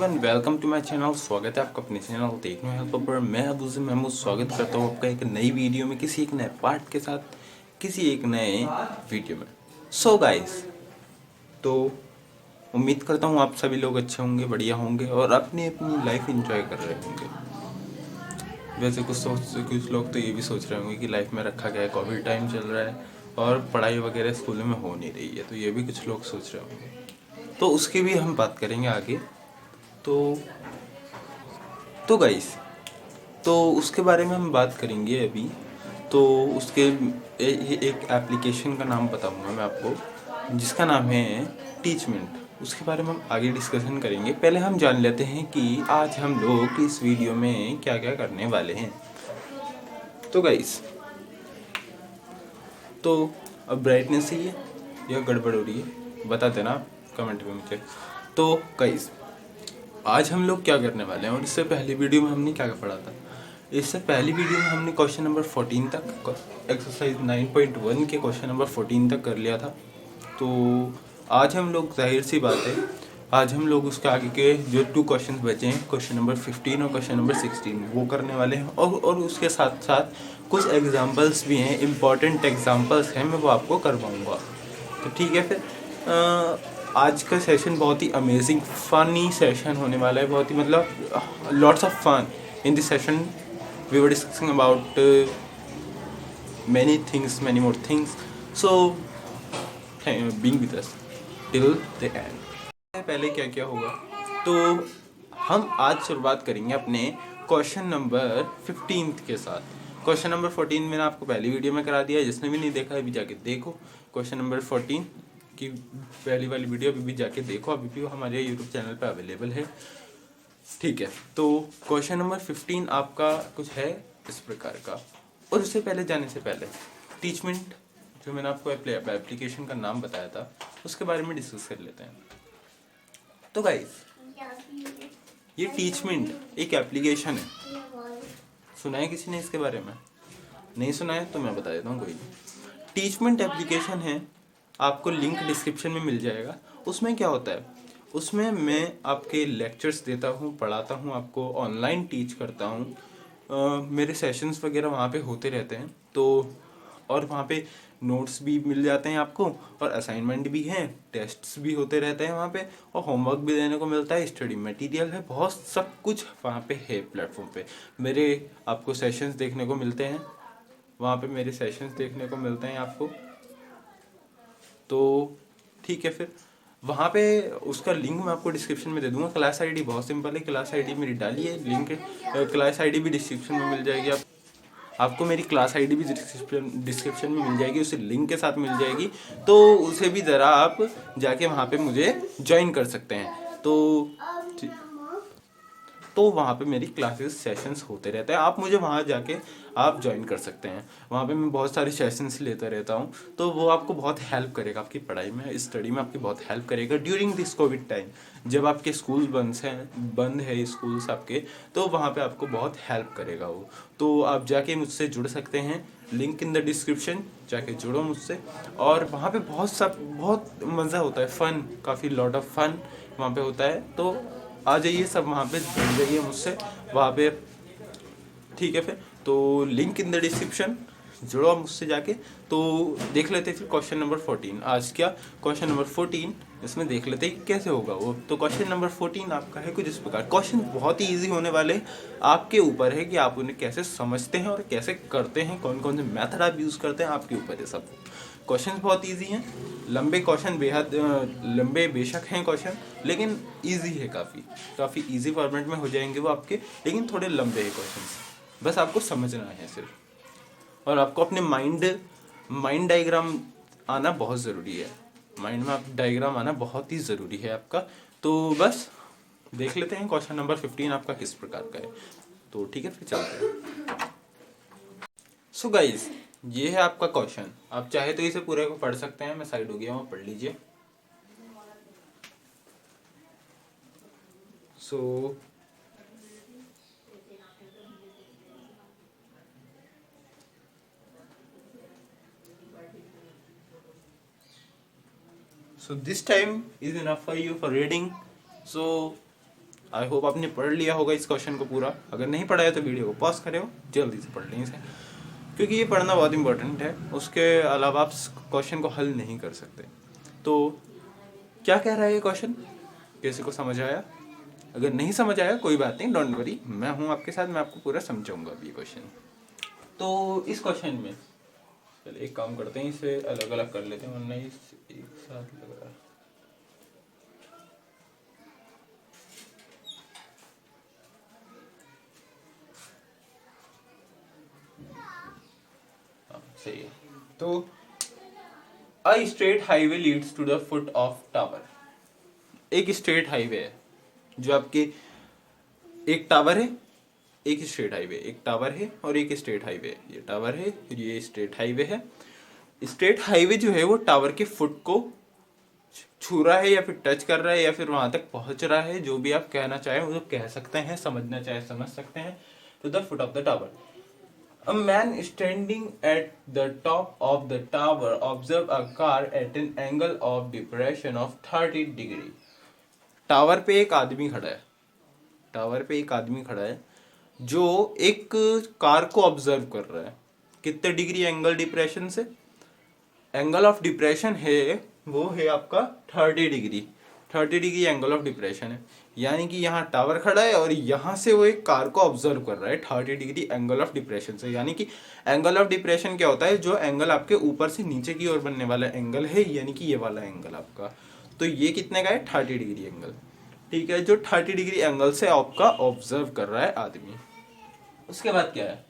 Welcome to my channel. स्वागत है आपका अपने चैनल देखने हेल्प पर। मैं अबूज़म महमूद स्वागत करता हूँ आपका एक नई वीडियो में, किसी एक नए पार्ट के साथ, किसी एक नए वीडियो में। सो गाइस, तो उम्मीद करता हूँ आप सभी लोग अच्छे होंगे, बढ़िया होंगे और अपनी अपनी लाइफ एंजॉय कर रहे होंगे। वैसे कुछ लोग तो ये भी सोच रहे होंगे कि लाइफ में रखा गया है, कोविड टाइम चल रहा है और पढ़ाई वगैरह स्कूलों में हो नहीं रही है, तो ये भी कुछ लोग सोच रहे होंगे, तो उसकी भी हम बात करेंगे आगे। तो गाइस, तो उसके बारे में हम बात करेंगे अभी। तो उसके एक एप्लीकेशन का नाम बताऊंगा मैं आपको, जिसका नाम है टीचमेंट। उसके बारे में हम आगे डिस्कशन करेंगे। पहले हम जान लेते हैं कि आज हम लोग इस वीडियो में क्या क्या करने वाले हैं। तो गाइस, तो अब ब्राइटनेस ही है या गड़बड़ हो रही है बता देना आप कमेंट में मुझे। तो गाइस, आज हम लोग क्या करने वाले हैं और इससे पहली वीडियो में हमने क्या क्या पढ़ा था। इससे पहली वीडियो में हमने क्वेश्चन नंबर 14 तक, एक्सरसाइज 9.1 के क्वेश्चन नंबर 14 तक कर लिया था। तो आज हम लोग, जाहिर सी बात है, आज हम लोग उसके आगे के जो 2 क्वेश्चन बचे हैं, क्वेश्चन नंबर 15 और क्वेश्चन नंबर 16, वो करने वाले हैं। और उसके साथ साथ कुछ एग्जाम्पल्स भी हैं, इम्पॉर्टेंट एग्जाम्पल्स हैं, मैं वो आपको करवाऊँगा। तो ठीक है फिर। आज का सेशन बहुत ही अमेजिंग फनी सेशन होने वाला है, बहुत ही मतलब lots of fun in this session. We were discussing about many more things, so being with us till the end। पहले क्या क्या होगा, तो हम आज शुरुआत करेंगे अपने क्वेश्चन नंबर 15 के साथ। क्वेश्चन नंबर 14 मैंने आपको पहली वीडियो में करा दिया है, जिसने भी नहीं देखा अभी जाके देखो। क्वेश्चन नंबर 14 की पहली वाली वीडियो अभी भी जाके देखो, अभी भी हमारे यूट्यूब चैनल पे अवेलेबल है। ठीक है, तो क्वेश्चन नंबर 15 आपका कुछ है इस प्रकार का। और उससे पहले जाने से पहले टीचमेंट, जो मैंने आपको एप्लीकेशन का नाम बताया था, उसके बारे में डिस्कस कर लेते हैं। तो गाइस, ये टीचमेंट एक एप्लीकेशन है। सुना है किसी ने इसके बारे में? नहीं सुना है तो मैं बता देता हूँ, कोई नहीं। टीचमेंट एप्लीकेशन है, आपको लिंक डिस्क्रिप्शन में मिल जाएगा। उसमें क्या होता है, उसमें मैं आपके लेक्चर्स देता हूँ, पढ़ाता हूँ, आपको ऑनलाइन टीच करता हूँ। मेरे सेशंस वगैरह वहाँ पे होते रहते हैं। तो और वहाँ पे नोट्स भी मिल जाते हैं आपको, और असाइनमेंट भी हैं, टेस्ट्स भी होते रहते हैं वहाँ पे, और होमवर्क भी देने को मिलता है, स्टडी मटेरियल है, बहुत सब कुछ वहाँ पे है प्लेटफॉर्म पे। मेरे आपको सेशंस देखने को मिलते हैं वहाँ पे, मेरे सेशंस देखने को मिलते हैं आपको। तो ठीक है फिर, वहाँ पे उसका लिंक मैं आपको डिस्क्रिप्शन में दे दूंगा। क्लास आईडी बहुत सिंपल है, क्लास आईडी मेरी डाली है, लिंक क्लास आईडी भी डिस्क्रिप्शन में मिल जाएगी। आपको मेरी क्लास आईडी भी डिस्क्रिप्शन में मिल जाएगी, उसे लिंक के साथ मिल जाएगी। तो उसे भी ज़रा आप जाके वहाँ पे मुझे ज्वाइन कर सकते हैं। तो वहाँ पे मेरी क्लासेस सेशंस होते रहते हैं, आप मुझे वहाँ जाके आप ज्वाइन कर सकते हैं। वहाँ पे मैं बहुत सारे सेशंस लेता रहता हूँ, तो वो आपको बहुत हेल्प करेगा, आपकी पढ़ाई में, स्टडी में आपकी बहुत हेल्प करेगा ड्यूरिंग दिस कोविड टाइम। जब आपके स्कूल बंद है स्कूल्स आपके, तो वहाँ पे आपको बहुत हेल्प करेगा वो। तो आप जाके मुझसे जुड़ सकते हैं, लिंक इन द डिस्क्रिप्शन, जाके जुड़ो मुझसे। और वहाँ पे बहुत मज़ा होता है, फ़न, काफ़ी लॉट ऑफ फन वहाँ पे होता है। तो आ जाइए सब वहाँ पे, जुड़ जाइए मुझसे वहाँ पे। ठीक है फिर, तो लिंक इन द डिस्क्रिप्शन, जुड़ो मुझसे जाके। तो देख लेते हैं फिर क्वेश्चन नंबर 14। आज क्या क्वेश्चन नंबर 14, इसमें देख लेते हैं कि कैसे होगा वो। तो क्वेश्चन नंबर 14 आपका है कुछ इस प्रकार। क्वेश्चन बहुत ही इजी होने वाले, आपके ऊपर है कि आप उन्हें कैसे समझते हैं और कैसे करते हैं, कौन कौन से मेथड आप यूज़ करते हैं, आपके ऊपर है सब। क्वेश्चन बहुत इजी हैं, लंबे क्वेश्चन, बेहद लंबे बेशक हैं क्वेश्चन, लेकिन इजी है, काफ़ी इजी फॉर्मेट में हो जाएंगे वो आपके, लेकिन थोड़े लंबे हैं क्वेश्चन, बस आपको समझना है सिर्फ। और आपको अपने माइंड डायग्राम आना बहुत ज़रूरी है, माइंड में आप डायग्राम आना बहुत ही ज़रूरी है आपका। तो बस देख लेते हैं क्वेश्चन नंबर 15 आपका किस प्रकार का है। तो ठीक है फिर चलते हैं। सो गाइज, ये है आपका क्वेश्चन। आप चाहे तो इसे पूरे को पढ़ सकते हैं, मैं साइड हो गया हूँ, पढ़ लीजिए। सो this time is enough for you for reading. So I hope आपने पढ़ लिया होगा इस क्वेश्चन को पूरा। अगर नहीं पढ़ा है तो वीडियो को पॉज करें, जल्दी से पढ़ लें इसे, क्योंकि ये पढ़ना बहुत इंपॉर्टेंट है। उसके अलावा आप क्वेश्चन को हल नहीं कर सकते। तो क्या कह रहा है ये क्वेश्चन, किसी को समझ आया? अगर नहीं समझ आया कोई बात नहीं, डोंट वरी, मैं हूँ आपके साथ, मैं आपको पूरा समझाऊंगा अभी ये क्वेश्चन। तो इस क्वेश्चन में चलिए एक काम करते हैं, इसे अलग अलग कर लेते हैं वरना ये एक साथ लग रहा है। हाँ सही है। तो a straight highway leads to the foot of tower. एक स्ट्रेट हाईवे है जो आपके, एक टावर है, एक स्ट्रेट हाईवे, एक टावर है और एक स्ट्रेट हाईवे। ये टावर है, ये स्ट्रेट हाईवे है। स्ट्रेट हाईवे जो है वो टावर के फुट को छू रहा है या फिर टच कर रहा है या फिर वहां तक पहुंच रहा है, जो भी आप कहना चाहें वो कह सकते हैं, समझना चाहे समझ सकते हैं। To the foot of the tower, a man standing at the top of the tower observe a car at an angle of depression of 30 degree। Tower पे एक आदमी खड़ा है, टावर पे एक आदमी खड़ा है जो एक कार को ऑब्जर्व कर रहा है। कितने डिग्री एंगल डिप्रेशन से? एंगल ऑफ डिप्रेशन है वो है आपका 30 degree. 30 degree angle of depression है, यानी कि यहाँ टावर खड़ा है और यहाँ से वो एक कार को ऑब्जर्व कर रहा है 30 डिग्री एंगल ऑफ डिप्रेशन से। यानी कि एंगल ऑफ डिप्रेशन क्या होता है? जो एंगल आपके ऊपर से नीचे की ओर बनने वाला एंगल है, यानी कि ये वाला एंगल आपका। तो ये कितने का है? 30 डिग्री एंगल। ठीक है, जो 30 डिग्री एंगल से आपका ऑब्जर्व कर रहा है आदमी। उसके बाद क्या है?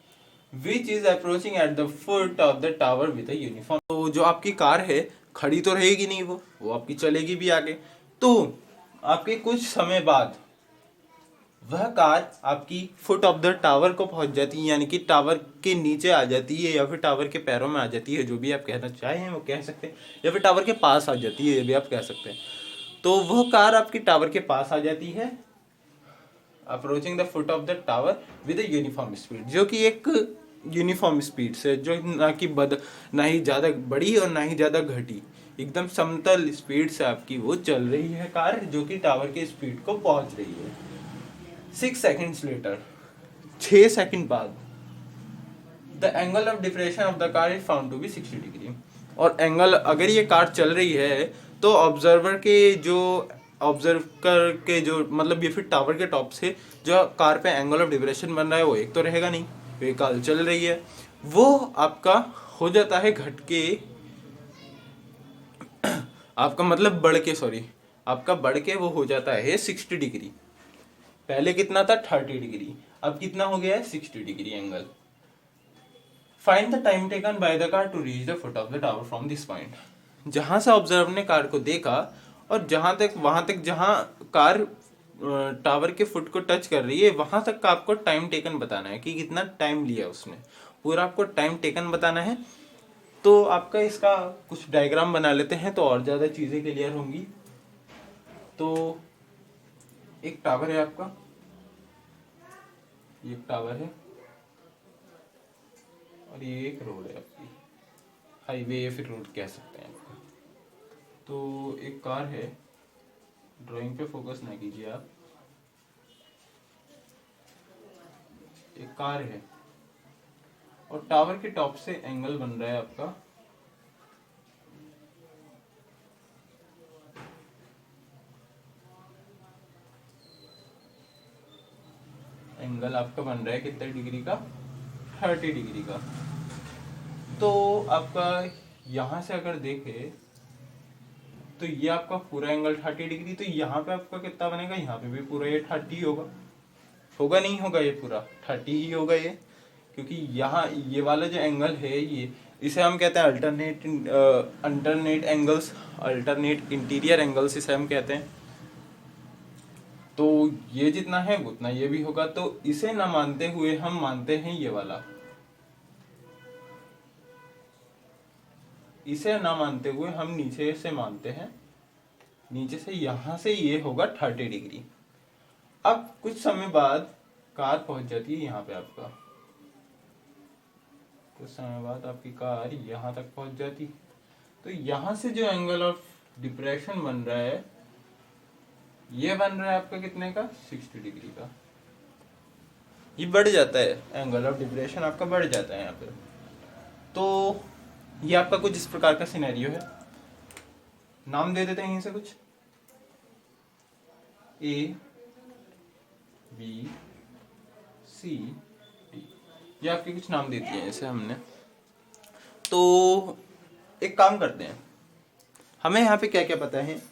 Which is approaching at the foot of the tower with a uniform. तो जो आपकी कार है खड़ी तो रहेगी नहीं, वो आपकी चलेगी भी आगे। तो आपके कुछ समय बाद वह कार आपकी फुट ऑफ द टावर को पहुंच जाती है, यानी कि टावर के नीचे आ जाती है या फिर टावर के पैरों में आ जाती है, जो भी आप कहना चाहें वो कह सकते हैं, या फिर टावर के पास आ जाती है, ये भी आप कह सकते हैं। तो वह कार आपकी टावर के पास आ जाती है, approaching the foot of the tower with a uniform speed, जो कि एक यूनिफॉर्म स्पीड से, जो ना ही ज्यादा बड़ी और ना ही ज्यादा घटी, एकदम समतल स्पीड से आपकी वो चल रही है कार, जो कि टावर के स्पीड को पहुंच रही है। 6 सेकेंड्स लेटर, 6 सेकंड बाद, the angle of depression of the car is found to be 60 degree. और एंगल, अगर ये कार चल रही है तो ऑब्जर्वर के जो, ऑब्जर्व करके जो, मतलब ये फिर टावर के टॉप से जो कार पे एंगल ऑफ डिप्रेशन बन रहा है वो एक तो रहेगा नहीं, ये कार चल रही है, वो आपका हो जाता है घट के, आपका मतलब बढ़ के, सॉरी, आपका बढ़ के वो हो जाता है 60 डिग्री। पहले कितना था? 30 डिग्री, अब कितना हो गया है? 60 degree angle. Find the time taken by the car to reach the foot of the tower from this point. जहां से ऑब्जर्वर ने कार को देखा और जहां तक, वहां तक जहां कार टावर के फुट को टच कर रही है, वहां तक का आपको टाइम टेकन बताना है कि कितना टाइम लिया उसने, पूरा आपको टाइम टेकन बताना है। तो आपका इसका कुछ डायग्राम बना लेते हैं तो और ज्यादा चीजें क्लियर होंगी। तो एक टावर है आपका, ये एक टावर है और ये एक रोड है आपकी, हाईवे या फिर रोड कह सकते हैं आपका। तो एक कार है, ड्राइंग पे फोकस ना कीजिए आप, एक कार है और टावर के टॉप से एंगल बन रहा है आपका, एंगल आपका बन रहा है कितने डिग्री का? 30 डिग्री का। तो आपका यहां से अगर देखे तो ये आपका पूरा एंगल 30 डिग्री, तो यहाँ पे आपका कितना बनेगा? यहाँ पे भी पूरा ये 30 होगा, होगा नहीं होगा? ये पूरा 30 ही होगा ये, क्योंकि यहाँ ये वाला जो एंगल है ये, इसे हम कहते हैं alternate, alternate angles, alternate interior angles इसे हम कहते हैं। तो ये जितना है उतना ये भी होगा, तो इसे ना मानते हुए हम मानते हैं ये वाला, इसे ना मानते हुए हम नीचे से मानते हैं, नीचे से यहां से ये होगा 30 डिग्री। अब कुछ समय बाद कार पहुंच जाती है यहाँ पे आपका, कुछ समय बाद आपकी कार यहाँ तक पहुंच जाती, तो यहाँ से जो एंगल ऑफ डिप्रेशन बन रहा है ये बन रहा है आपका कितने का, 60 डिग्री का। ये बढ़ जाता है, एंगल ऑफ डिप्रेशन आपका बढ़ जाता है यहाँ पे। तो ये आपका कुछ इस प्रकार का सिनेरियो है। नाम दे देते हैं इसे कुछ, ए बी सी डी, ये आपके कुछ नाम दे दिए हैं इसे हमने। तो एक काम करते हैं, हमें यहाँ पे क्या क्या पता है।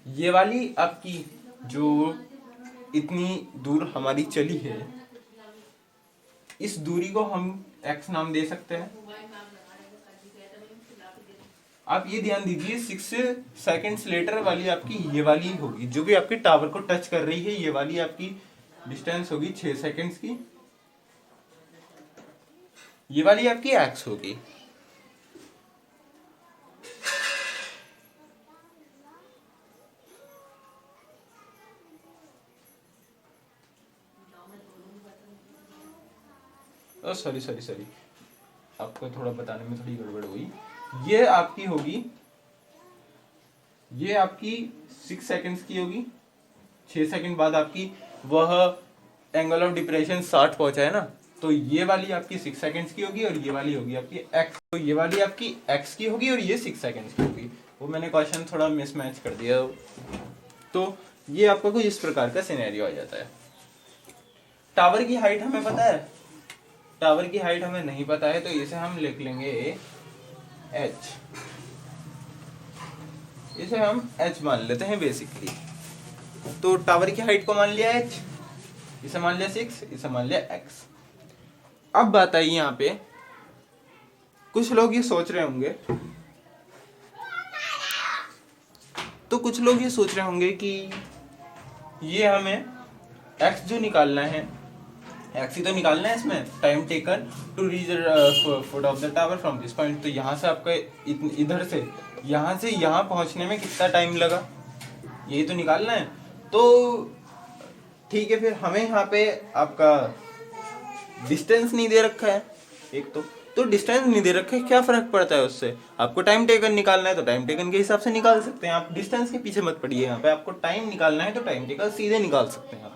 ये वाली आपकी जो इतनी दूर हमारी चली है, इस दूरी को हम x नाम दे सकते हैं। आप ये ध्यान दीजिए 6 सेकंड्स लेटर वाली आपकी ये वाली होगी, जो भी आपके टावर को टच कर रही है, ये वाली आपकी डिस्टेंस होगी 6 सेकंड्स की। ये वाली आपकी x होगी। सॉरी सॉरी सॉरी, आपको थोड़ा बताने में थोड़ी गड़बड़ हुई। ये आपकी होगी, ये आपकी 6 सेकंड्स की होगी। 6 सेकंड बाद आपकी वह एंगल ऑफ डिप्रेशन 60 पहुंचा है ना, तो ये वाली आपकी 6 सेकंड्स की होगी और ये वाली होगी आपकी x। तो ये वाली आपकी x की होगी और ये 6 सेकंड्स की होगी। वो मैंने क्वेश्चन थोड़ा मिसमैच कर दिया। तो ये आपका कुछ इस प्रकार का सिनेरियो आ जाता है। टावर की हाइट हमें पता है, टावर की हाइट हमें नहीं पता है, तो इसे हम लिख लेंगे h। इसे हम h मान लेते हैं बेसिकली। तो टावर की हाइट को मान लिया h, इसे मान लिया 6, इसे मान लिया x। अब बात आई यहाँ पे, कुछ लोग ये सोच रहे होंगे, तो कुछ लोग ये सोच रहे होंगे कि ये हमें x जो निकालना है, x ही तो निकालना है इसमें, time taken to reach foot of the tower from this point. तो यहाँ से आपका इधर से यहाँ पहुँचने में कितना टाइम लगा, यही तो निकालना है। तो ठीक है, फिर हमें यहाँ पे आपका डिस्टेंस नहीं दे रखा है एक तो डिस्टेंस नहीं दे रखा है, क्या फर्क पड़ता है उससे। आपको टाइम टेकन निकालना है तो टाइम टेकन के हिसाब से निकाल सकते हैं आप, डिस्टेंस के पीछे मत पड़िए। यहाँ पे आपको टाइम निकालना है तो टाइम टेकन सीधे निकाल सकते हैं आप।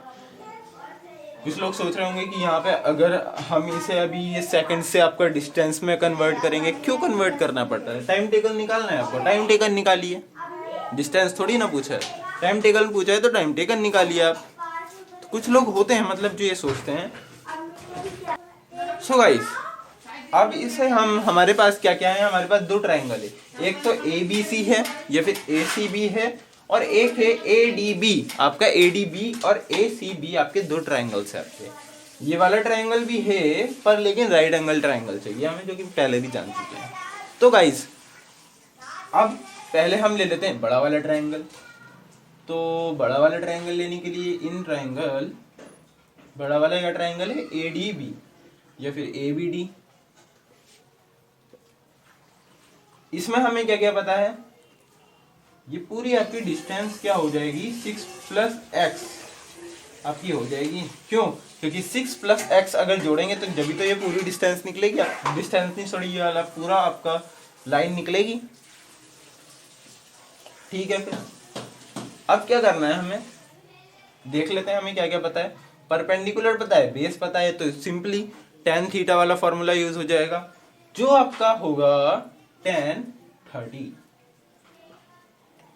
कुछ लोग सोच रहे होंगे कि यहाँ पे अगर हम इसे अभी ये सेकंड से आपका डिस्टेंस में कन्वर्ट करेंगे, क्यों कन्वर्ट करना पड़ता है, टाइम टेकन निकालना है आपको, टाइम टेकन निकालिए। डिस्टेंस थोड़ी ना पूछा है, टाइम टेकन पूछा है तो टाइम टेकन निकालिए आप। तो कुछ लोग होते हैं मतलब जो ये सोचते हैं। सो गाइस, अब इसे हम, हमारे पास क्या क्या है, हमारे पास 2 ट्राइंगल है, एक तो ABC है या फिर ACB है, और एक है ADB। आपका ADB और ACB आपके 2 ट्राइंगल्स है आपके। ये वाला ट्राइंगल भी है पर लेकिन राइट एंगल ट्राइंगल चाहिए हमें, जो कि पहले भी जान चुके हैं। तो गाइस, अब पहले हम ले लेते हैं बड़ा वाला ट्राइंगल। तो बड़ा वाला ट्राइंगल लेने के लिए इन ट्राइंगल, बड़ा वाला क्या ट्राइंगल है, ADB या फिर ABD। इसमें हमें क्या क्या पता है, ये पूरी आपकी डिस्टेंस क्या हो जाएगी, 6 + x आपकी हो जाएगी। क्यों, क्योंकि 6 + x अगर जोड़ेंगे तो जब भी तो ये पूरी डिस्टेंस निकलेगी। डिस्टेंस नहीं सॉरी, ये वाला पूरा आपका लाइन निकलेगी। ठीक है, फिर अब क्या करना है हमें, देख लेते हैं हमें क्या क्या पता है। परपेंडिकुलर पता है, बेस पता है, तो सिंपली tan थीटा वाला फॉर्मूला यूज हो जाएगा, जो आपका होगा tan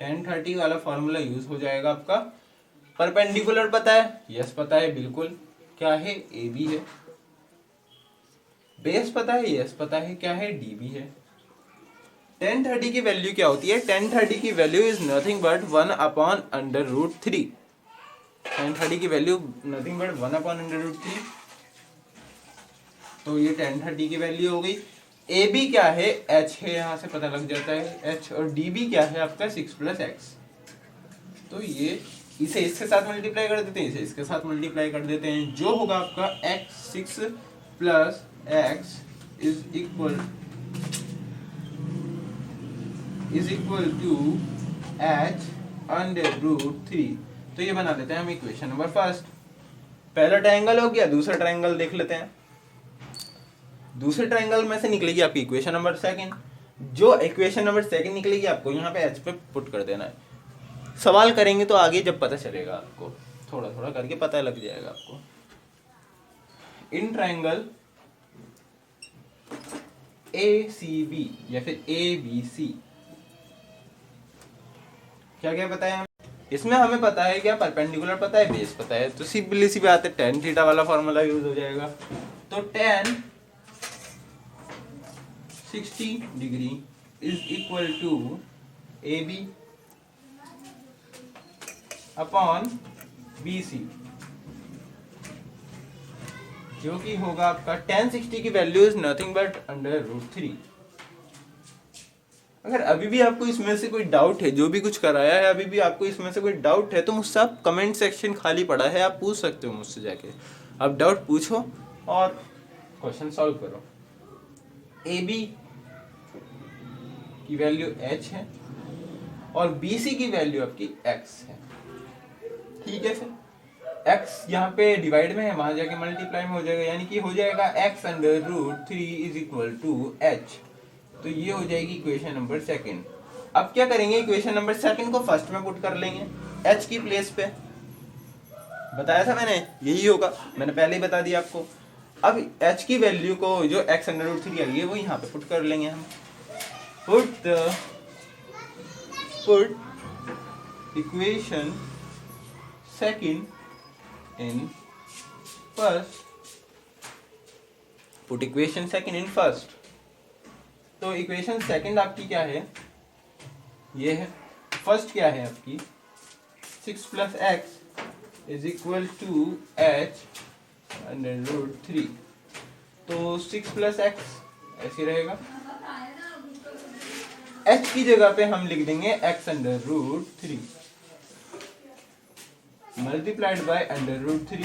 30 वाला फॉर्मूला यूज हो जाएगा आपका। परपेंडिकुलर पता है, यस पता है बिल्कुल, क्या है, AB है। बेस पता है, यस पता है, क्या है, DB है। tan 30 की वैल्यू क्या होती है, tan 30 की value is nothing but 1/√3। tan 30 की वैल्यू नथिंग बट 1/√3। तो ये tan 30 की वैल्यू हो गई। AB क्या है, H है, यहाँ से पता लग जाता है H, और DB क्या है आपका 6 + x। तो ये इसे इसके साथ मल्टीप्लाई कर देते हैं, इसे इसके साथ मल्टीप्लाई कर देते हैं, जो होगा आपका x 6 + x is equal to h/√3। तो ये बना लेते हैं हम इक्वेशन नंबर 1। पहला ट्रायंगल हो गया, दूसरा ट्रायंगल देख लेते हैं। दूसरे ट्रायंगल में से निकलेगी आपकी इक्वेशन नंबर सेकंड। जो इक्वेशन नंबर सेकंड निकलेगी आपको यहाँ पे एच पे पुट कर देना है। सवाल करेंगे तो आगे जब पता चलेगा आपको, थोड़ा थोड़ा करके पता लग जाएगा आपको। इन ट्रायंगल ACB या फिर ABC क्या क्या पता है हमें? इसमें हमें पता है क्या, परपेंडिकुलर पता है, बेस पता है। तो सिंपली सी बात है, tan थीटा वाला फॉर्मूला यूज हो जाएगा। तो tan 60 degree is equal to AB upon BC, जो कि होगा आपका tan 60 की वैल्यू इज नथिंग बट √3। अगर अभी भी आपको इसमें से कोई डाउट है, जो भी कुछ कराया है अभी भी आपको इसमें से कोई डाउट है, तो मुझसे आप कमेंट सेक्शन खाली पड़ा है, आप पूछ सकते हो मुझसे जाके। आप डाउट पूछो और क्वेश्चन सॉल्व करो। AB की वैल्यू H है और BC की वैल्यू आपकी X है। ठीक है, फिर X यहाँ पे डिवाइड में है, वहां जाके मल्टीप्लाई में हो जाएगा, यानी कि हो जाएगा x√3 is equal to H। तो ये हो जाएगी इक्वेशन नंबर सेकंड। अब क्या करेंगे, इक्वेशन नंबर सेकंड को फर्स्ट में पुट कर लेंगे H की प्लेस पे। बताया था मैंने, यही होगा, मैंने पहले ही बता दिया आपको। अब H की वैल्यू को जो x√3 आई है वो यहाँ पे पुट कर लेंगे हम। Put equation second in first, put equation second in first. तो इक्वेशन सेकंड आपकी क्या है, ये है। फर्स्ट क्या है आपकी, 6 + x is equal to h√3। तो 6 + x ऐसे रहेगा, h की जगह पे हम लिख देंगे x√3 मल्टीप्लाइड बाय √3।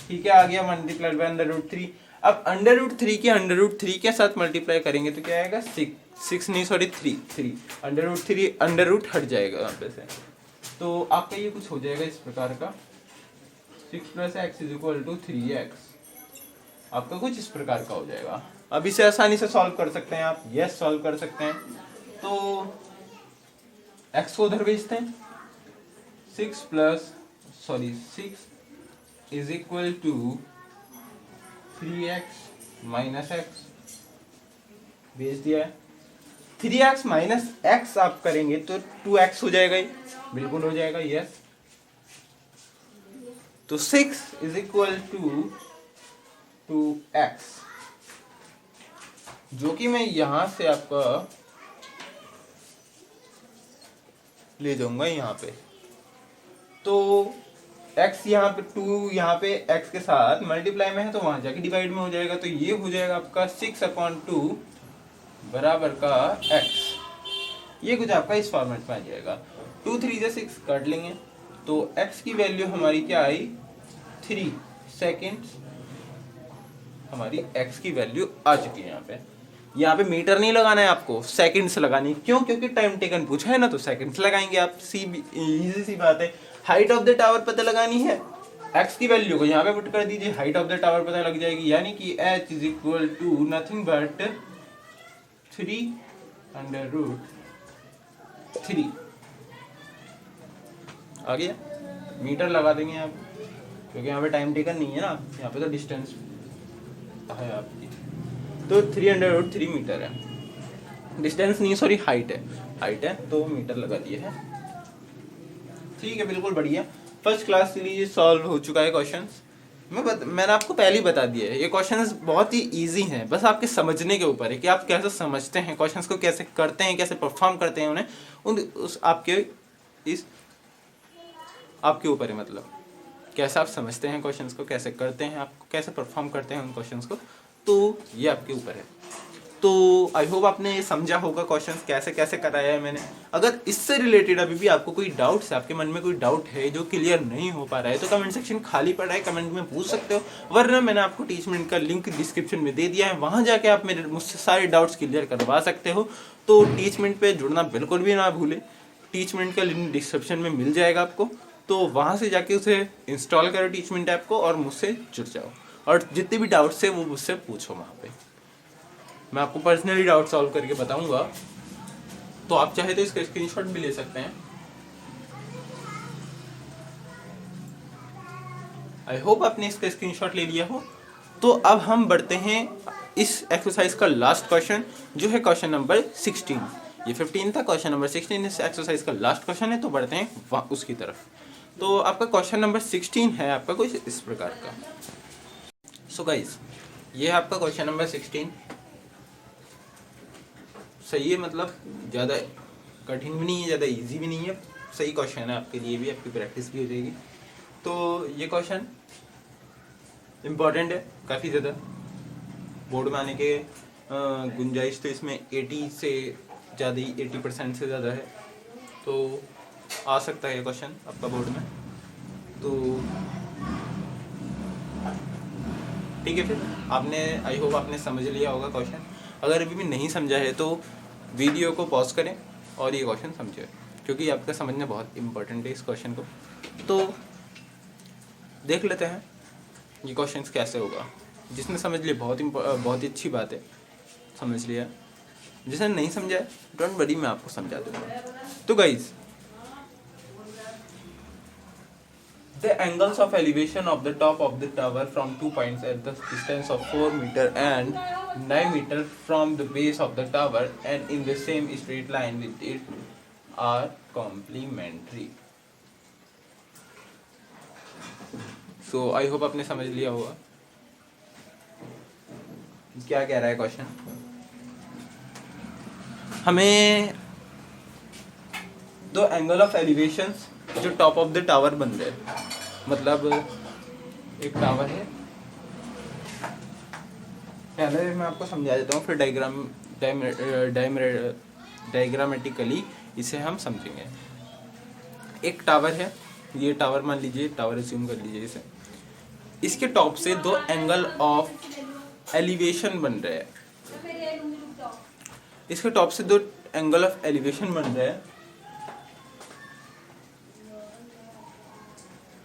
ठीक है, आ गया मल्टीप्लाइड बाय √3। अब √3 के √3 के साथ मल्टीप्लाई करेंगे तो क्या आएगा, 3 √3 अंडर हट जाएगा यहाँ पे से। तो आपका ये कुछ हो जाएगा इस प्रकार का, 6 + x is equal to 3x। आपका कुछ इस प्रकार का हो जाएगा। अब इसे आसानी से सॉल्व कर सकते हैं आप, यस सॉल्व कर सकते हैं। तो x को उधर भेजते हैं, 6 is equal to 3x - x भेज दिया है। 3x - x आप करेंगे तो 2x हो जाएगा, ये बिल्कुल हो जाएगा, यस। तो 6 इज इक्वल टू 2x, जो कि मैं यहां से आपका ले जाऊंगा यहाँ पे। तो x यहाँ पे 2, यहाँ पे x के साथ मल्टीप्लाई में है तो वहां जाके डिवाइड में हो जाएगा। तो ये हो जाएगा आपका 6/2 बराबर का x। ये कुछ आपका इस फॉर्मेट में आ जाएगा। 2 3 से 6 काट लेंगे तो x की वैल्यू हमारी क्या आई, 3 सेकेंड्स। हमारी x की वैल्यू आ चुकी है। यहाँ पे मीटर नहीं लगाना है आपको, सेकंड्स लगानी। क्यों? क्योंकि टाइम टेकन पूछा है ना, तो सेकंड्स लगाएंगे आप। इजी सी बात है। हाइट ऑफ द टावर पता लगानी है, x की वैल्यू को यहाँ पे पुट कर दीजिए, हाइट ऑफ द टावर पता लग जाएगी, यानी कि h is equal to nothing but 3/√3 आ गया। मीटर लगा देंगे आप, क्योंकि यहाँ पे टाइम टेकन नहीं है ना, यहाँ पे तो डिस्टेंस है आपकी। तो 3/√3 मीटर है, डिस्टेंस नहीं सॉरी हाइट है, तो मीटर लगा दिए है। ठीक है, बिल्कुल बढ़िया, फर्स्ट क्लास के लिए सॉल्व हो चुका है क्वेश्चन। मैंने आपको पहले ही बता दिया है, ये क्वेश्चंस बहुत ही इजी हैं, बस आपके समझने के ऊपर है कि आप कैसे समझते हैं क्वेश्चंस को, कैसे करते हैं, कैसे परफॉर्म करते हैं उन्हें, आपके ऊपर है। मतलब कैसे आप समझते हैं क्वेश्चंस को, कैसे करते हैं, आप कैसे परफॉर्म करते हैं उन क्वेश्चंस को, तो ये आपके ऊपर है। तो आई होप आपने ये समझा होगा क्वेश्चंस कैसे कैसे कराया है मैंने। अगर इससे रिलेटेड अभी भी आपको कोई डाउट है, आपके मन में कोई डाउट है जो क्लियर नहीं हो पा रहा है, तो कमेंट सेक्शन खाली पड़ा है, कमेंट में पूछ सकते हो। वरना मैंने आपको टीचमेंट का लिंक डिस्क्रिप्शन में दे दिया है, वहाँ जाके आप मेरे मुझसे सारे डाउट्स क्लियर करवा सकते हो। तो टीचमेंट पर जुड़ना बिल्कुल भी ना भूलें, टीचमेंट का लिंक डिस्क्रिप्शन में मिल जाएगा आपको, तो वहाँ से जाके उसे इंस्टॉल करो टीचमेंट ऐप को और मुझसे जुड़ जाओ। और जितने भी डाउट्स है वो मुझसे पूछो वहाँ पे, मैं आपको पर्सनली डाउट सॉल्व करके बताऊंगा। तो आप चाहे तो इसका स्क्रीनशॉट भी ले सकते हैं। आई होप आपने इसका स्क्रीनशॉट ले लिया हो। तो अब हम बढ़ते हैं इस एक्सरसाइज का लास्ट क्वेश्चन, जो है क्वेश्चन नंबर 16। ये 15 था, क्वेश्चन नंबर 16 इस एक्सरसाइज का लास्ट क्वेश्चन है। तो बढ़ते हैं उसकी तरफ। तो आपका क्वेश्चन नंबर 16 है आपका कुछ इस प्रकार का। सो गाइस, ये है आपका क्वेश्चन नंबर 16। सही है, मतलब ज़्यादा कठिन भी नहीं है, ज़्यादा इजी भी नहीं है, सही क्वेश्चन है आपके लिए भी, आपकी प्रैक्टिस भी हो जाएगी। तो ये क्वेश्चन इम्पॉर्टेंट है काफ़ी ज़्यादा, बोर्ड में आने के गुंजाइश तो इसमें 80 से ज़्यादा ही, 80% से ज़्यादा है। तो आ सकता है ये क्वेश्चन आपका बोर्ड में। तो ठीक है, फिर आपने, आई होप आपने समझ लिया होगा क्वेश्चन। अगर अभी भी नहीं समझा है तो वीडियो को पॉज करें और ये क्वेश्चन समझें, क्योंकि आपका समझना बहुत इम्पोर्टेंट है इस क्वेश्चन को। तो देख लेते हैं ये क्वेश्चन कैसे होगा। जिसने समझ लिया बहुत ही अच्छी बात है, समझ लिया। जिसने नहीं समझा है डोंट वरी, मैं आपको समझा दूंगा। तो guys, the angles of elevation of the top of the tower from 2 points at the distance of 4 meter and 9 meter from the base of the tower and in the same straight line with it are complementary. So I hope आपने समझ लिया होगा क्या कह रहा है question. हमें दो एंगल ऑफ एलिवेशंस जो टॉप ऑफ द टावर बन रहे हैं, मतलब एक टावर है, पहले मैं आपको समझा देता हूँ, फिर डायग्रामेटिकली इसे हम समझेंगे। एक टावर है, ये टावर मान लीजिए, टावर एज्यूम कर लीजिए इसे। इसके टॉप से दो एंगल ऑफ एलिवेशन बन रहे हैं, इसके टॉप से दो एंगल ऑफ एलिवेशन बन रहे हैं,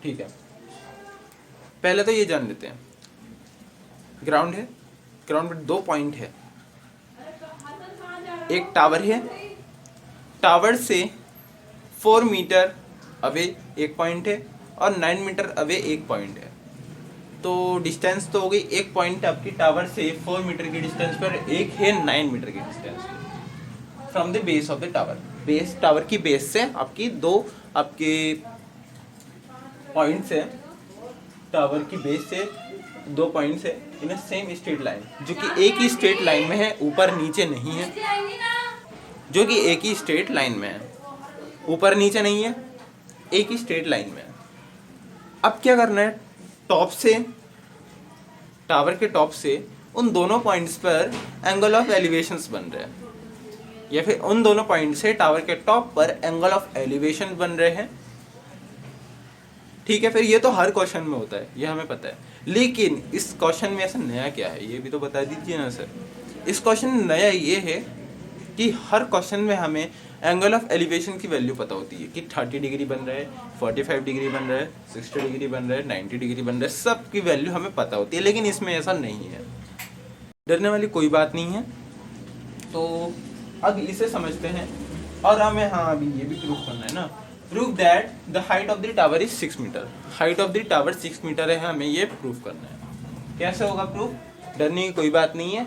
ठीक है। पहले तो ये जान लेते हैं, ग्राउंड है, ग्राउंड पे 2 पॉइंट है, एक टावर है, टावर से 4 मीटर अवे एक पॉइंट है और 9 मीटर अवे एक पॉइंट है। तो डिस्टेंस तो हो गई, एक पॉइंट आपकी टावर से 4 मीटर की डिस्टेंस पर, एक है 9 मीटर की डिस्टेंस पे from the base of the tower. Base, tower की बेस से आपकी दो आपके पॉइंट्स है, टावर की बेस से 2 पॉइंट्स है इन अ सेम स्ट्रेट लाइन, जो कि एक ही स्ट्रेट लाइन में है, ऊपर नीचे नहीं है, जो कि एक ही स्ट्रेट लाइन में है, ऊपर नीचे नहीं है, एक ही स्ट्रेट लाइन में है। अब क्या करना है, टॉप से, टावर के टॉप से उन दोनों पॉइंट्स पर एंगल ऑफ एलिवेशंस बन रहे हैं, या फिर उन दोनों पॉइंट से टावर के टॉप पर एंगल ऑफ एलिवेशन बन रहे हैं, ठीक है। फिर ये तो हर क्वेश्चन में होता है, ये हमें पता है, लेकिन इस क्वेश्चन में ऐसा नया क्या है ये भी तो बता दीजिए ना सर। इस क्वेश्चन में नया ये है कि हर क्वेश्चन में हमें एंगल ऑफ एलिवेशन की वैल्यू पता होती है कि 30 डिग्री बन रहा है, 45 डिग्री बन रहा है, 60 डिग्री बन रहा है, 90 डिग्री बन रहा है, सब की वैल्यू हमें पता होती है, लेकिन इसमें ऐसा नहीं है। डरने वाली कोई बात नहीं है। तो अब इसे समझते हैं, और हमें हाँ अभी ये भी प्रूफ करना है ना, prove that the height of the tower is 6 metre. Height of the tower 6 metre है, हमें ये प्रूफ करना है। कैसे होगा प्रूफ, डरने की कोई बात नहीं है।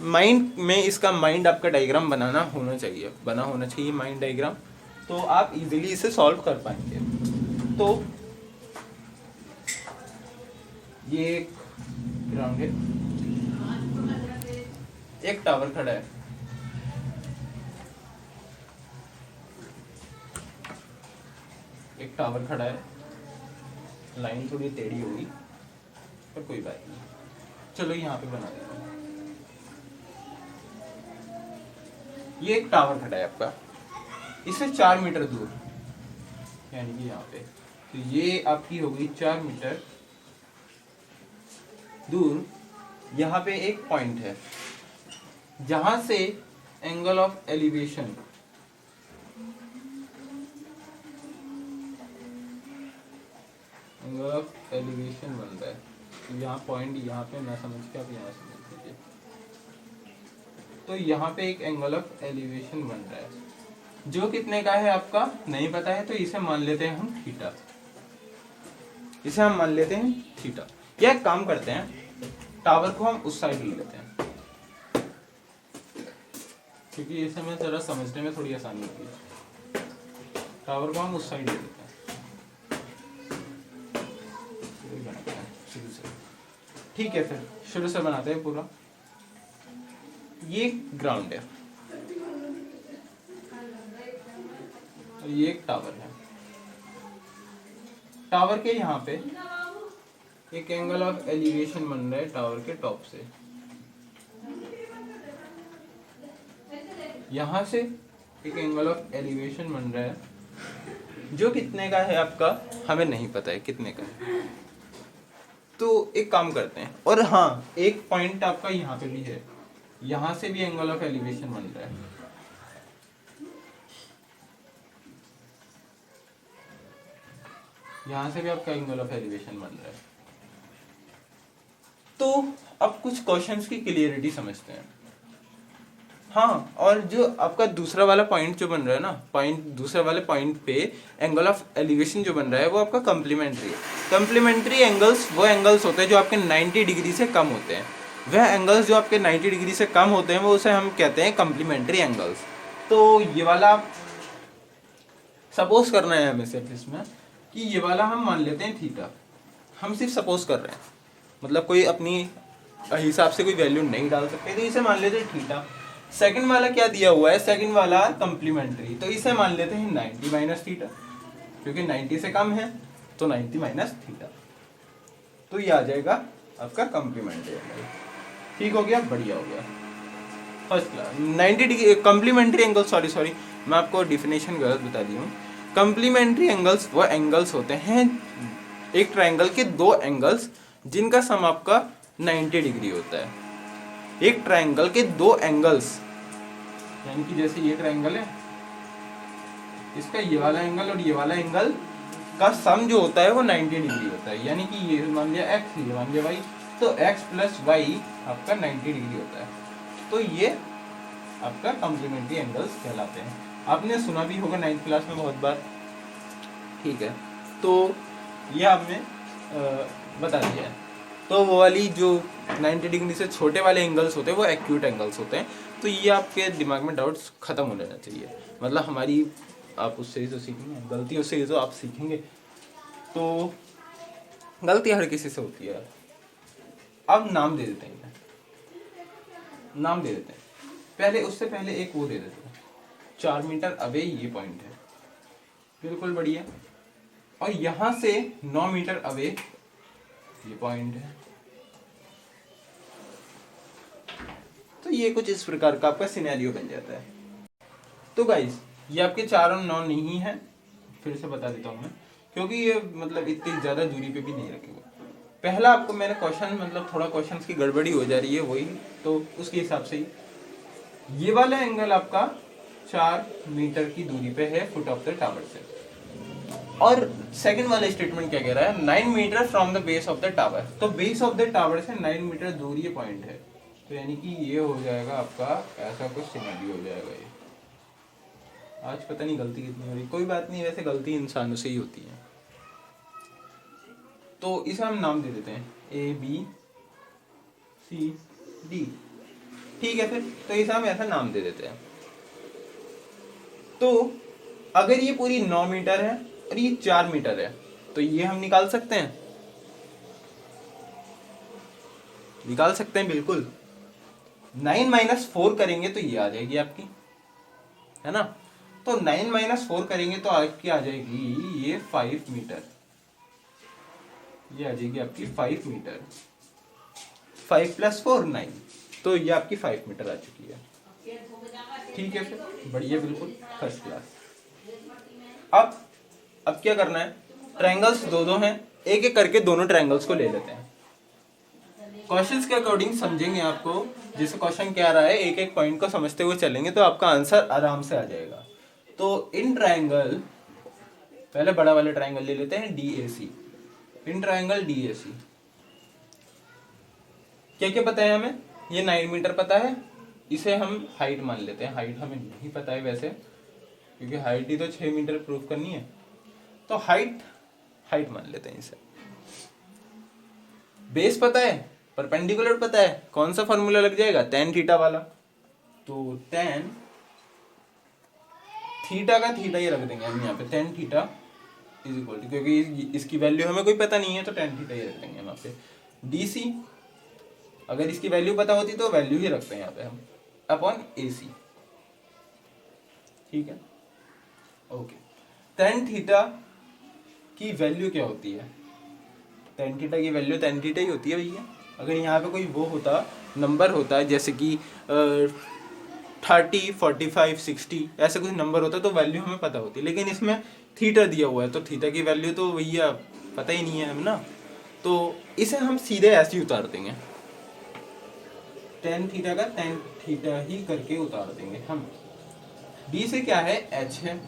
माइंड में इसका माइंड आपका डायग्राम बनाना होना चाहिए, बना होना चाहिए माइंड डायग्राम, तो आप इजीली इसे सॉल्व कर पाएंगे। तो ये एक ग्राउंड है, एक टावर खड़ा है, एक टावर खड़ा है, लाइन थोड़ी टेढ़ी होगी पर कोई बात नहीं, चलो यहाँ पे बना देते हैं। ये एक टावर खड़ा है आपका, इससे 4 मीटर दूर, यानी कि यहाँ पे, तो ये आपकी हो गई 4 मीटर दूर। यहाँ पे एक पॉइंट है जहां से एंगल ऑफ एलिवेशन बन रहा है, यहाँ पॉइंट यहाँ पे ना समझ के आप यहाँ समझ लीजिए। तो यहाँ पे एक एंगल ऑफ एलिवेशन बन रहा है जो कितने का है आपका नहीं पता है, तो इसे मान लेते हैं हम थीटा। इसे हम मान लेते हैं थीटा। या एक काम करते हैं, टावर को हम उस साइड ले लेते हैं क्योंकि इसे में जरा समझने में थोड़ी आसानी होती है। टावर को हम उस साइड ले लेते हैं, शुरू से। ठीक है, फिर शुरू से बनाते हैं पूरा। ये ग्राउंड है और ये एक टावर है। टावर के यहाँ पे एक एंगल ऑफ एलिवेशन बन रहा है टावर के टॉप से। यहाँ से एक एंगल ऑफ एलिवेशन बन रहा है जो कितने का है आपका हमें नहीं पता है कितने का है। तो एक काम करते हैं, और हाँ एक पॉइंट आपका यहाँ पे भी है, यहाँ से भी एंगल ऑफ एलिवेशन बन रहा है। यहाँ से भी आपका एंगल ऑफ एलिवेशन बन रहा है। तो अब कुछ क्वेश्चंस की क्लियरिटी समझते हैं। हाँ, और जो आपका दूसरा वाला पॉइंट जो बन रहा है ना, दूसरे वाले पॉइंट पे एंगल ऑफ एलिवेशन जो बन रहा है वो आपका कम्प्लीमेंट्री है। कम्प्लीमेंट्री एंगल्स वो एंगल्स होते हैं जो आपके 90 डिग्री से कम होते हैं। वह एंगल्स जो आपके 90 डिग्री से कम होते हैं वो उसे हम कहते हैं कम्प्लीमेंट्री एंगल्स। तो ये वाला सपोज करना है हमें सिर्फ इसमें कि ये वाला हम मान लेते हैं थीटा। हम सिर्फ सपोज कर रहे हैं, मतलब कोई अपनी हिसाब से कोई वैल्यू नहीं डाल सकते, तो इसे मान लेते हैं थीटा। सेकंड वाला क्या दिया हुआ है, सेकंड वाला कम्प्लीमेंट्री, तो इसे मान लेते हैं 90 माइनस थीटा, क्योंकि 90 से कम है तो 90 माइनस थीटा। तो ये आ जाएगा आपका कम्प्लीमेंट्री एंगल। ठीक हो गया, बढ़िया हो गया, first class. 90 degree complementary angle, sorry मैं आपको डिफिनेशन गलत बता दी हूँ। कम्प्लीमेंट्री एंगल्स वो एंगल्स होते हैं, एक ट्राइंगल के दो एंगल्स जिनका सम आपका 90 डिग्री होता है। एक ट्राइंगल के दो एंगल्स, यानी कि जैसे ये ट्राइंगल है, इसका ये वाला एंगल और ये वाला एंगल का सम जो होता है वो 90 डिग्री होता है। यानी कि ये मान लिया x, ये मान लिया y, तो x प्लस वाई आपका 90 डिग्री होता है। तो ये आपका कॉम्प्लीमेंट्री एंगल्स कहलाते हैं। आपने सुना भी होगा 9th क्लास में बहुत बार। ठीक है, तो ये आपने बता दिया है। तो वो वाली जो 90 डिग्री से छोटे वाले एंगल्स होते हैं वो एक्यूट एंगल्स होते हैं। तो ये आपके दिमाग में डाउट्स खत्म हो जाना चाहिए, मतलब हमारी आप उससे ही तो सीखेंगे, गलतियों से ही तो आप सीखेंगे। तो गलती हर किसी से होती है। अब नाम दे देते हैं, नाम दे देते हैं। पहले उससे पहले एक वो दे देते हैं, 4 मीटर अवे ये पॉइंट है, बिल्कुल बढ़िया। और यहाँ से 9 मीटर अवे ये पॉइंट है। तो ये कुछ इस प्रकार का आपका सिनेरियो बन जाता है। तो गाइस ये आपके 4 और 9 नहीं है, फिर से बता देता हूँ मैं, क्योंकि ये मतलब इतनी ज्यादा दूरी पे भी नहीं रखे हुए। पहला आपको मैंने क्वेश्चन, मतलब थोड़ा क्वेश्चन की गड़बड़ी हो जा रही है वही, तो उसके हिसाब से ही ये वाला एंगल आपका 4 मीटर की दूरी पे है फुट ऑफ द टावर से। और सेकंड वाला स्टेटमेंट क्या कह रहा है, 9 metre from the base of the tower. तो बेस ऑफ द टावर से 9 मीटर दूर ये पॉइंट है। तो यानी कि ये हो जाएगा आपका ऐसा कुछ सिनेरियो हो जाएगा। ये आज पता नहीं गलती कितनी हो रही, कोई बात नहीं, वैसे गलती इंसानों से ही होती है। तो इसे हम नाम दे देते हैं ABCD। ठीक है, फिर तो इसे हम ऐसा नाम दे देते हैं। तो अगर ये पूरी 9 मीटर है और ये 4 मीटर है, तो ये हम निकाल सकते हैं, निकाल सकते हैं बिल्कुल। 9 माइनस 4 करेंगे तो ये आ जाएगी आपकी, है ना। तो 9 माइनस 4 करेंगे तो आपकी आ जाएगी ये 5 मीटर, ये आ जाएगी आपकी 5 मीटर। 5 प्लस 4 9, तो ये आपकी 5 मीटर आ चुकी है। ठीक है, फिर बढ़िया, बिल्कुल फर्स्ट क्लास। अब क्या करना है, ट्रायंगल्स दो हैं, एक एक करके दोनों ट्रायंगल्स को ले लेते हैं। क्वेश्चंस के अकॉर्डिंग समझेंगे आपको, जैसे क्वेश्चन क्या रहा है एक एक पॉइंट को समझते हुए चलेंगे तो आपका आंसर आराम से आ जाएगा। तो इन ट्रायंगल, पहले बड़ा वाला ट्रायंगल ले लेते हैं DAC। इन ट्रायंगल DAC क्या क्या पता है हमें? ये 9 मीटर पता है, इसे हम हाइट मान लेते हैं। हाइट हमें नहीं पता है वैसे, क्योंकि हाइट ही तो 6 मीटर प्रूफ करनी है, तो हाइट हाइट मान लेते हैं इसे। बेस पता है, परपेंडिकुलर पता है, कौन सा फॉर्मूला लग जाएगा? tan थीटा वाला। तो tan थीटा का थीटा ही रख देंगे हम यहाँ पे, tan theta is equal to, क्योंकि इसकी वैल्यू हमें कोई पता नहीं है तो tan थीटा ही रख देंगे यहाँ पे। DC, अगर इसकी वैल्यू पता होती तो वैल्यू ही रखते हैं यहाँ पे हम, अपॉन AC। ठीक है, ओके। tan थीटा की वैल्यू क्या होती है? tan थीटा की वैल्यू tan थीटा ही होती है भैया। अगर यहाँ पे कोई वो होता, नंबर होता है जैसे कि 30, 45, 60 ऐसे कुछ नंबर होता तो वैल्यू हमें पता होती, लेकिन इसमें थीटा दिया हुआ है तो थीटा की वैल्यू तो भैया पता ही नहीं है हमें ना, तो इसे हम सीधे ऐसे ही उतार देंगे, tan थीटा का tan थीटा ही करके उतार देंगे हम। B से क्या है? H है।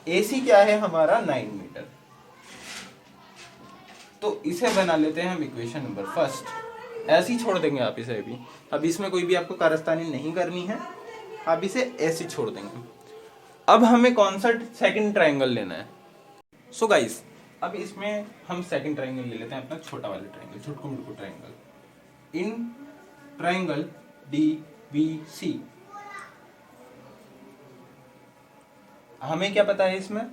AC क्या है हमारा? 9 मीटर। तो इसे बना लेते हैं हम इक्वेशन नंबर फर्स्ट। ऐसे ही छोड़ देंगे आप इसे भी, अब इसमें कोई भी आपको कारस्तानी नहीं करनी है, आप इसे ऐसे ही छोड़ देंगे। अब हमें कौन सा सेकंड ट्रायंगल लेना है? सो गाइस, अब इसमें हम सेकंड ट्रायंगल ले लेते हैं अपना छोटा वाला ट्रायंगल, छुटकू मुटकू ट्रायंगल। इन ट्रायंगल DBC हमें क्या पता है? इसमें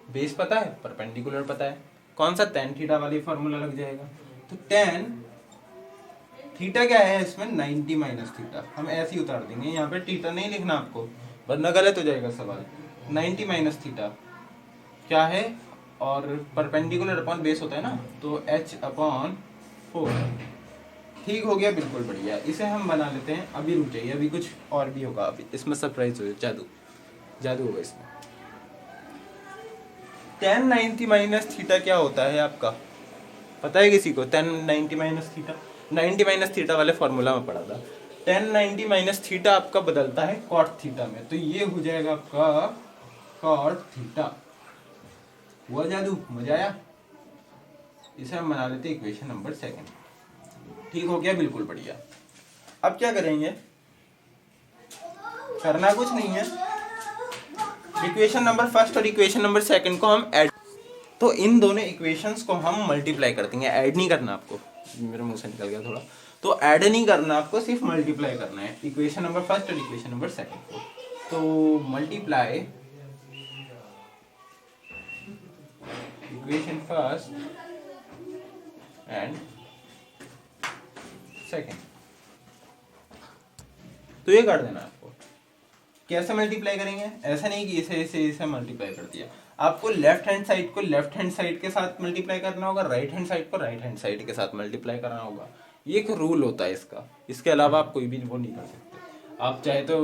बेस पता है, परपेंडिकुलर पता है, कौन सा? tan थीटा वाली फॉर्मूला लग जाएगा। तो tan थीटा क्या है इसमें? 90 माइनस थीटा। हम ऐसे ही उतार देंगे, यहाँ पे थीटा नहीं लिखना आपको वरना गलत हो जाएगा सवाल। 90 माइनस थीटा क्या है? और परपेंडिकुलर अपॉन बेस होता है ना, तो h अपॉन 4। ठीक हो गया, बिल्कुल बढ़िया। इसे हम बना लेते हैं। अभी रुक जाइए, अभी कुछ और भी होगा, अभी इसमें सरप्राइज हो, जादू जादू होगा इसमें। tan 90 माइनस थीटा क्या होता है आपका? पता है किसी को? tan 90 minus theta, 90 minus theta वाले फॉर्मूला में पढ़ा था। tan 90 माइनस थीटा आपका बदलता है cot थीटा में, तो ये हो जाएगा आपका cot थीटा। हुआ जादू, मजा आया? इसे हम बना लेते हैं इक्वेशन नंबर सेकंड। ठीक हो गया, बिल्कुल बढ़िया। अब क्या करेंगे? करना कुछ नहीं है, इक्वेशन नंबर फर्स्ट और इक्वेशन नंबर सेकंड को हम ऐड, तो इन दोनों इक्वेशंस को हम मल्टीप्लाई कर देंगे। ऐड नहीं करना आपको, मेरे मुंह से निकल गया थोड़ा, तो ऐड नहीं करना आपको, सिर्फ मल्टीप्लाई करना है इक्वेशन नंबर फर्स्ट और इक्वेशन नंबर सेकंड को। तो multiply equation first and second, तो ये कर देना आपको। कैसे मल्टीप्लाई करेंगे? ऐसा नहीं कि इसे मल्टीप्लाई कर दिया, आपको लेफ्ट हैंड साइड को लेफ्ट हैंड साइड के साथ मल्टीप्लाई करना होगा, राइट हैंड साइड को राइट हैंड साइड के साथ मल्टीप्लाई करना होगा। ये एक रूल होता है इसका, इसके अलावा आप कोई भी वो नहीं कर सकते। आप चाहे तो,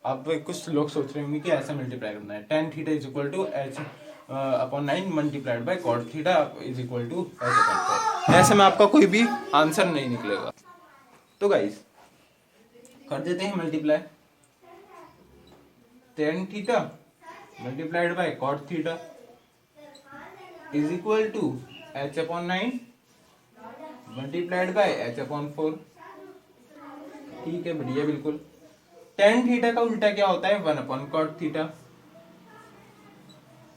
आप कुछ लोग सोच रहे होंगे कि ऐसे मल्टीप्लाई करना है, tan theta is equal to h upon 9 multiplied by cot theta is equal to h upon 4। ऐसे में आपका कोई भी आंसर नहीं निकलेगा। तो गाइस कर देते हैं multiply. tan theta multiplied by cot theta is equal to h upon 9 multiplied by h upon 4। ठीक है, बढ़िया, बिल्कुल। tan थीटा का उल्टा क्या होता है? 1 अपॉन cot थीटा,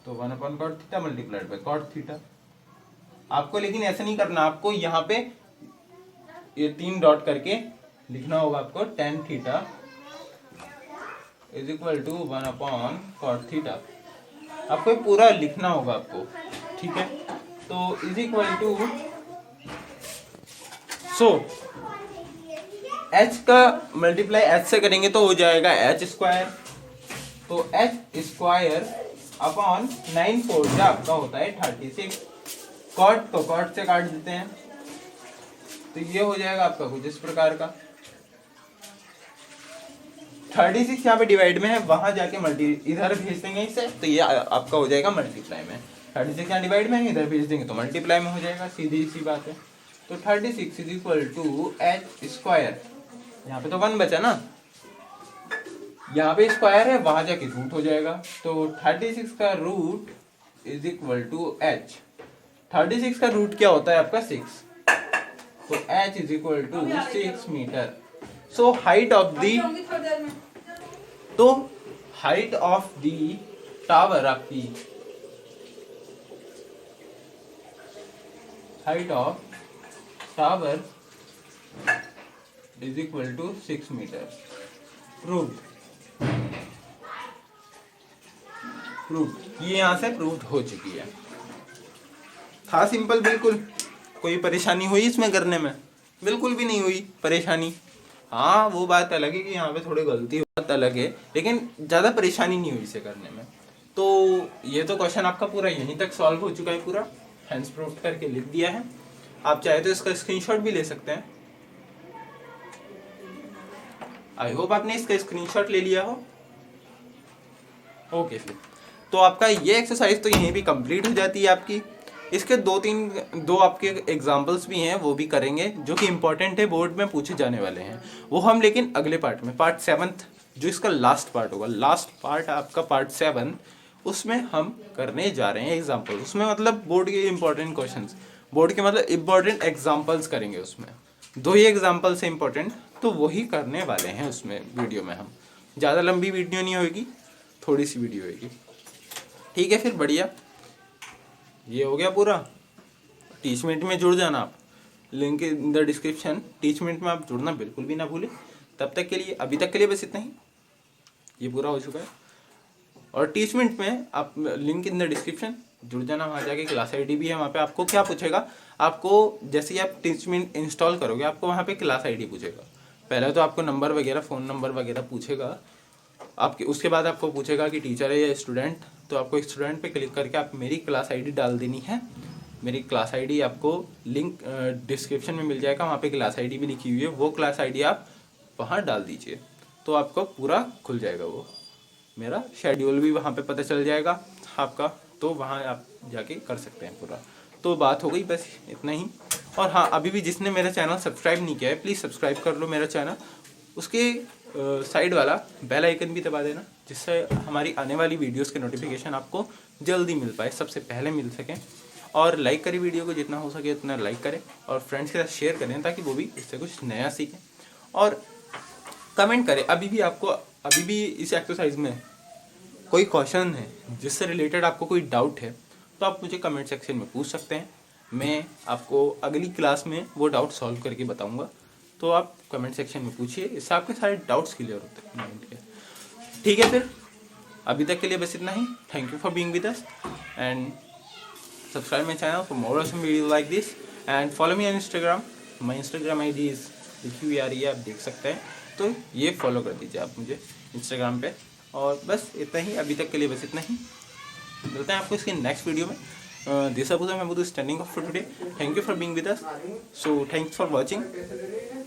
तो 1 upon cot theta multiplied by cot theta. आपको लेकिन ऐसा नहीं करना, आपको यहाँ पे ये 3 डॉट करके लिखना होगा आपको, tan theta is equal to 1 upon cot theta. आपको पूरा लिखना होगा आपको, ठीक है। तो is equal to, so h का मल्टीप्लाई h से करेंगे तो हो जाएगा h स्क्वायर, तो h स्क्वायर अपॉन 9 4 जो आपका होता है 36। cot को cot से काट देते हैं, तो ये हो जाएगा आपका कुछ इस प्रकार का। 36 यहाँ पे डिवाइड में है, वहां जाके मल्टी इधर भेज देंगे इसे, तो ये आपका हो जाएगा मल्टीप्लाई में। 36 यहाँ डिवाइड में है, इधर भेज देंगे तो मल्टीप्लाई में हो जाएगा, सीधी सी बात है। तो 36 is equal to h square, यहाँ पे तो 1 बचा ना, यहाँ पे स्क्वायर है, वहां जाके रूट हो जाएगा, तो 36 का root is equal to h। 36 का रूट क्या होता है आपका? 6। तो h is equal to 6 metre. So height of the, तो हाइट ऑफ दी टावर आपकी, height of tower is equal to 6 metre. Proved, proved, ये यहां से प्रूव्ड हो चुकी है। था सिंपल बिल्कुल, कोई परेशानी हुई इसमें करने में? बिल्कुल भी नहीं हुई परेशानी। हाँ वो बात अलग है कि यहाँ पे थोड़ी गलती बात अलग है, लेकिन ज़्यादा परेशानी नहीं हुई इसे करने में। तो ये तो क्वेश्चन आपका पूरा यहीं तक सॉल्व हो चुका है, पूरा हैंड्स प्रूफ करके लिख दिया है। आप चाहे तो इसका स्क्रीनशॉट भी ले सकते हैं। आई होप आपने इसका स्क्रीनशॉट ले लिया हो। ओके फिर तो आपका ये एक्सरसाइज तो यहीं भी कंप्लीट हो जाती है आपकी। इसके दो आपके एग्जाम्पल्स भी हैं, वो भी करेंगे जो कि इंपॉर्टेंट है, बोर्ड में पूछे जाने वाले हैं वो हम, लेकिन अगले पार्ट में, पार्ट 7 जो इसका लास्ट पार्ट होगा, लास्ट पार्ट आपका पार्ट 7, उसमें हम करने जा रहे हैं एग्जाम्पल। उसमें मतलब बोर्ड के इंपॉर्टेंट क्वेश्चंस, बोर्ड के मतलब इंपॉर्टेंट एग्जाम्पल्स करेंगे उसमें। 2 ही एग्जाम्पल्स हैं इंपॉर्टेंट, तो वही करने वाले हैं उसमें वीडियो में हम। ज़्यादा लंबी वीडियो नहीं होगी, थोड़ी सी वीडियो होगी। ठीक है फिर, बढ़िया, ये हो गया पूरा। टीचमेंट में जुड़ जाना आप, link in the description. Teachmint में आप जुड़ना बिल्कुल भी ना भूलें। तब तक के लिए, अभी तक के लिए बस इतना ही, ये पूरा हो चुका है। और टीचमेंट में आप लिंक इन द डिस्क्रिप्शन जुड़ जाना, वहाँ जाके क्लास आईडी भी है। वहाँ पे आपको क्या पूछेगा, आपको जैसे ही आप टीचमेंट इंस्टॉल करोगे आपको वहाँ पे क्लास आईडी पूछेगा। पहले तो आपको नंबर वगैरह, फ़ोन नंबर वगैरह पूछेगा आपके, उसके बाद आपको पूछेगा कि टीचर है या स्टूडेंट। तो आपको स्टूडेंट पे क्लिक करके आप मेरी क्लास आईडी डाल देनी है। मेरी क्लास आईडी आपको लिंक डिस्क्रिप्शन में मिल जाएगा, वहाँ पे क्लास आईडी भी लिखी हुई है, वो क्लास आईडी आप वहाँ डाल दीजिए तो आपको पूरा खुल जाएगा। वो मेरा शेड्यूल भी वहाँ पे पता चल जाएगा आपका, तो वहाँ आप जाके कर सकते हैं पूरा। तो बात हो गई बस इतना ही। और हाँ, अभी भी जिसने मेरा चैनल सब्सक्राइब नहीं किया है प्लीज़ सब्सक्राइब कर लो मेरा चैनल। उसके साइड वाला बेल आइकन भी दबा देना, जिससे हमारी आने वाली वीडियोस के नोटिफिकेशन आपको जल्दी मिल पाए, सबसे पहले मिल सकें। और लाइक करें वीडियो को, जितना हो सके उतना लाइक करें, और फ्रेंड्स के साथ शेयर करें ताकि वो भी इससे कुछ नया सीखें। और कमेंट करें, अभी भी इस एक्सरसाइज में कोई क्वेश्चन है जिससे रिलेटेड आपको कोई डाउट है तो आप मुझे कमेंट सेक्शन में पूछ सकते हैं। मैं आपको अगली क्लास में वो डाउट सॉल्व करके बताऊंगा। तो आप कमेंट सेक्शन में पूछिए, इससे आपके सारे डाउट्स क्लियर होते हैं माइंड के। ठीक है फिर, अभी तक के लिए बस इतना ही। Thank you for being with us and subscribe my channel for more awesome video like this and follow me on Instagram. My Instagram I D is लिखी हुई आ रही है, आप देख सकते हैं। तो ये फॉलो कर दीजिए आप मुझे इंस्टाग्राम पे। और बस इतना ही, अभी तक के लिए बस इतना ही। मिलते हैं आपको इसके नेक्स्ट वीडियो में। This was I'm standing off for today. Thank you for being with us. So thanks for watching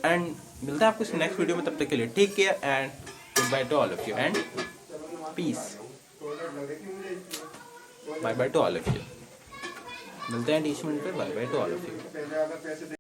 and मिलते हैं आपको इस नेक्स्ट वीडियो में। तब तक के लिए take care and goodbye to all of you and peace. Bye bye to all of you. मिलते हैं टीचमेंट पे। Bye bye to all of you.